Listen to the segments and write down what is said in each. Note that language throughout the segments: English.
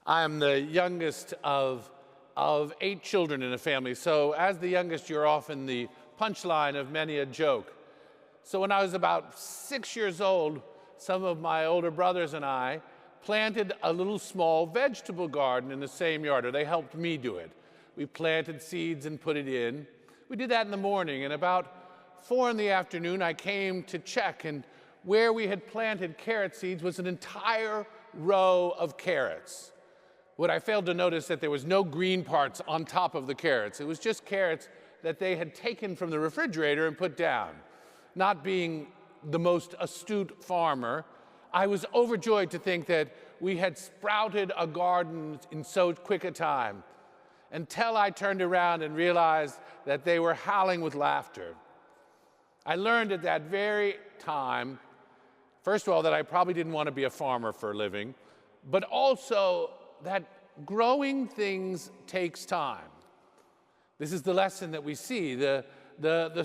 I am the youngest of 8 children in a family, so as the youngest, you're often the punchline of many a joke. So when I was about 6 years old, some of my older brothers and I planted a little small vegetable garden in the same yard, or they helped me do it. We planted seeds and put it in. We did that in the morning, and about 4 in the afternoon, I came to check, and where we had planted carrot seeds was an entire row of carrots. What I failed to notice that there was no green parts on top of the carrots. It was just carrots that they had taken from the refrigerator and put down. Not being the most astute farmer, I was overjoyed to think that we had sprouted a garden in so quick a time, until I turned around and realized that they were howling with laughter. I learned at that very time, first of all, that I probably didn't want to be a farmer for a living, but also that growing things takes time. This is the lesson that we see. The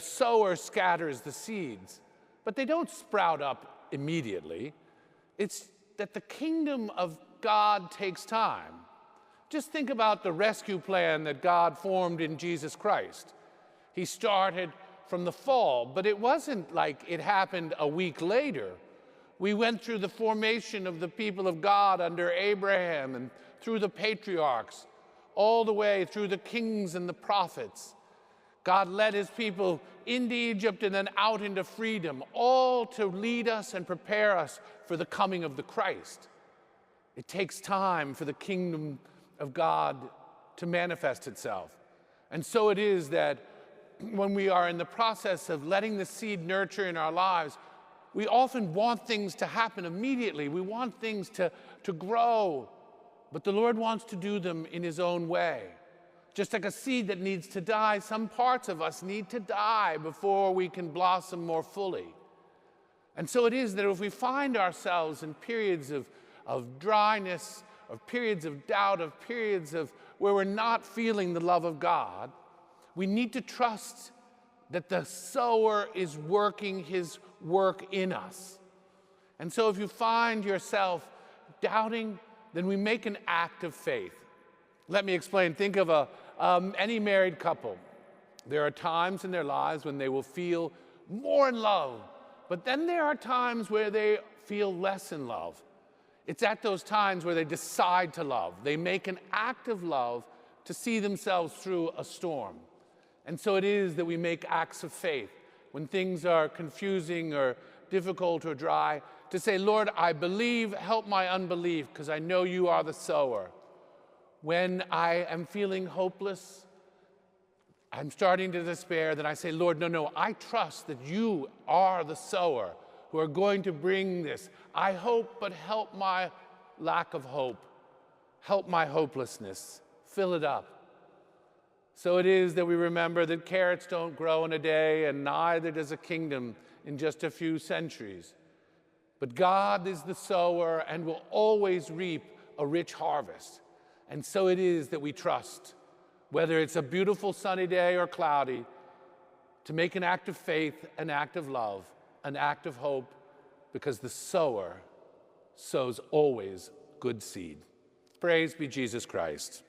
sower scatters the seeds, but they don't sprout up immediately. It's that the kingdom of God takes time. Just think about the rescue plan that God formed in Jesus Christ. He started from the fall, but it wasn't like it happened a week later. We went through the formation of the people of God under Abraham and through the patriarchs, all the way through the kings and the prophets. God led his people into Egypt and then out into freedom, all to lead us and prepare us for the coming of the Christ. It takes time for the kingdom of God to manifest itself. And so it is that when we are in the process of letting the seed nurture in our lives, we often want things to happen immediately. We want things to grow, but the Lord wants to do them in his own way. Just like a seed that needs to die, some parts of us need to die before we can blossom more fully. And so it is that if we find ourselves in periods of dryness, of periods of doubt, of periods of where we're not feeling the love of God, we need to trust that the sower is working his work in us. And so if you find yourself doubting, then we make an act of faith. Let me explain. Think of any married couple. There are times in their lives when they will feel more in love, but then there are times where they feel less in love. It's at those times where they decide to love. They make an act of love to see themselves through a storm. And so it is that we make acts of faith when things are confusing or difficult or dry, to say, Lord, I believe, help my unbelief, because I know you are the sower. When I am feeling hopeless, I'm starting to despair, then I say, Lord, no, I trust that you are the sower who are going to bring this. I hope, but help my lack of hope. Help my hopelessness. Fill it up. So it is that we remember that carrots don't grow in a day, and neither does a kingdom in just a few centuries. But God is the sower and will always reap a rich harvest. And so it is that we trust, whether it's a beautiful sunny day or cloudy, to make an act of faith, an act of love, an act of hope, because the sower sows always good seed. Praise be Jesus Christ.